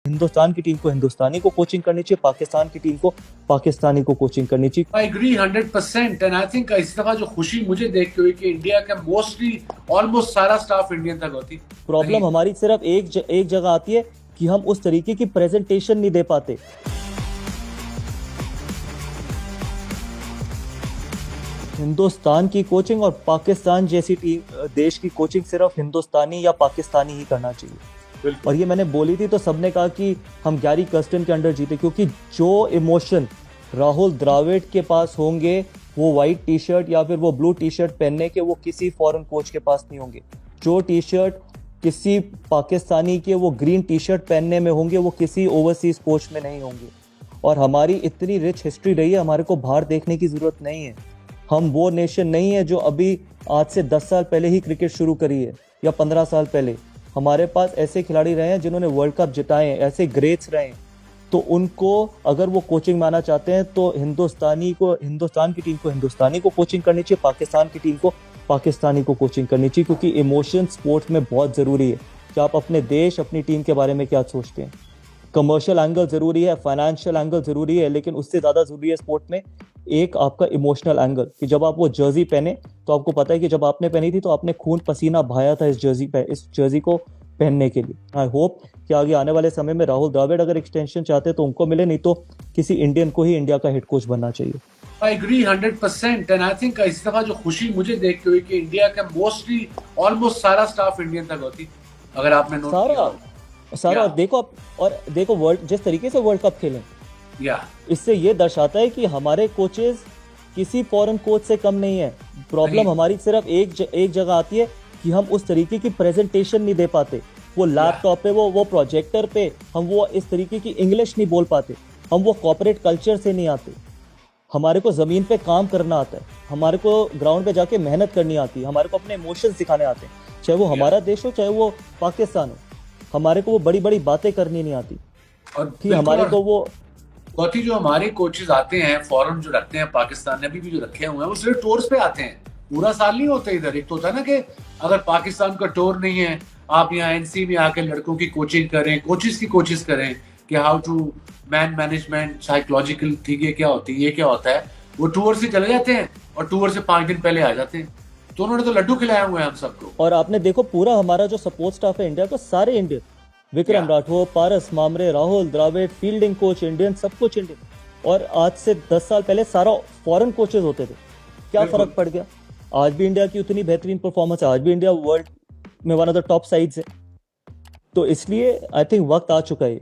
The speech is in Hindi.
हिंदुस्तान की टीम को हिंदुस्तानी को कोचिंग करनी चाहिए, पाकिस्तान की टीम को पाकिस्तानी को कोचिंग करनी चाहिए। I agree 100% and I think इस दफा जो खुशी मुझे देख के हुई कि इंडिया का मोस्टली ऑलमोस्ट सारा स्टाफ इंडियन तक होती। प्रॉब्लम हमारी सिर्फ एक जगह आती है कि हम उस तरीके की प्रेजेंटेशन नहीं दे पाते। हिंदुस्तान की कोचिंग और पाकिस्तान जैसी टीम देश की कोचिंग सिर्फ हिंदुस्तानी या पाकिस्तानी ही करना चाहिए। और ये मैंने बोली थी तो सबने कहा कि हम गैरी कर्स्टन के अंडर जीते, क्योंकि जो इमोशन राहुल द्रविड़ के पास होंगे वो वाइट टी शर्ट या फिर वो ब्लू टी शर्ट पहनने के वो किसी फॉरेन कोच के पास नहीं होंगे। जो टी शर्ट किसी पाकिस्तानी के वो ग्रीन टी शर्ट पहनने में होंगे वो किसी ओवरसीज कोच में नहीं होंगे। और हमारी इतनी रिच हिस्ट्री रही है, हमारे को बाहर देखने की ज़रूरत नहीं है। हम वो नेशन नहीं है जो अभी आज से 10 साल पहले ही क्रिकेट शुरू करी है या 15 साल पहले। हमारे पास ऐसे खिलाड़ी रहे हैं जिन्होंने वर्ल्ड कप जिताए हैं, ऐसे ग्रेट्स रहे हैं। तो उनको अगर वो कोचिंग में आना चाहते हैं तो हिंदुस्तान की टीम को हिंदुस्तानी को कोचिंग करनी चाहिए, पाकिस्तान की टीम को पाकिस्तानी को कोचिंग करनी चाहिए। क्योंकि इमोशन स्पोर्ट्स में बहुत ज़रूरी है कि आप अपने देश अपनी टीम के बारे में क्या सोचते हैं। कमर्शियल एंगल ज़रूरी है, फाइनेंशियल एंगल ज़रूरी है, लेकिन उससे ज़्यादा ज़रूरी है स्पोर्ट में एक आपका इमोशनल एंगल कि जब आप वो जर्सी पहने तो आपको पता है कि जब आपने पहनी थी तो आपने खून पसीना बहाया था इस जर्सी को पहनने के लिए। आई होप कि आगे आने वाले समय में राहुल द्रविड़ अगर एक्सटेंशन चाहते तो उनको मिले, नहीं तो किसी इंडियन को ही इंडिया का हेड कोच बनना चाहिए। I agree 100% and I think इस दफा जो खुशी मुझे देख के हुई कि इंडिया का मोस्टली ऑलमोस्ट सारा स्टाफ इंडियन तक होती। अगर आपने नोट सारा देखो वर्ल्ड जिस तरीके से वर्ल्ड कप खेलें, इससे ये दर्शाता है कि हमारे कोचेस किसी फॉरेन कोच से कम नहीं है। प्रॉब्लम हमारी सिर्फ एक जगह आती है कि हम उस तरीके की प्रेजेंटेशन नहीं दे पाते। वो लैपटॉप पे वो प्रोजेक्टर पे हम वो इस तरीके की इंग्लिश नहीं बोल पाते। हम वो कॉर्पोरेट कल्चर से नहीं आते। हमारे को ज़मीन पे काम करना आता है, हमारे को ग्राउंड पे जाके मेहनत करनी आती है, हमारे को अपने इमोशंस दिखाने आते हैं, चाहे वो हमारा देश हो चाहे वो पाकिस्तान हो। हमारे को वो बड़ी बड़ी बातें करनी नहीं आती। और कि हमारे को वो बहुत ही जो हमारे कोचेज आते हैं फॉरेन जो रखते हैं, पाकिस्तान ने भी जो रखे हुए हैं वो सिर्फ टूर्स पे आते हैं, पूरा साल नहीं होते इधर। एक तो होता है ना कि अगर पाकिस्तान का टूर नहीं है, आप यहाँ एनसी में आके लड़कों की कोचिंग करें, कोचेस की कोचिंग करें कि हाउ टू मैनेजमेंट, साइकोलॉजिकल ठीक है क्या होती है, ये क्या होता है। वो टूर से चले जाते हैं और टूर से 5 दिन पहले आ जाते हैं। तो उन्होंने तो लड्डू खिलाए हुए हैं हम सबको। और आपने देखो पूरा हमारा जो सपोर्ट स्टाफ है इंडिया का, सारे Indian, Vikram Rathour, Paras Mhambrey, Rahul Dravid, fielding coach Indian, सब कुछ इंडियन। और आज से 10 साल पहले सारा फॉरेन कोचेज होते थे। क्या फर्क पड़ गया? आज भी इंडिया की उतनी बेहतरीन परफॉर्मेंस है, आज भी इंडिया वर्ल्ड में one of the top sides है। तो इसलिए आई थिंक वक्त आ चुका है।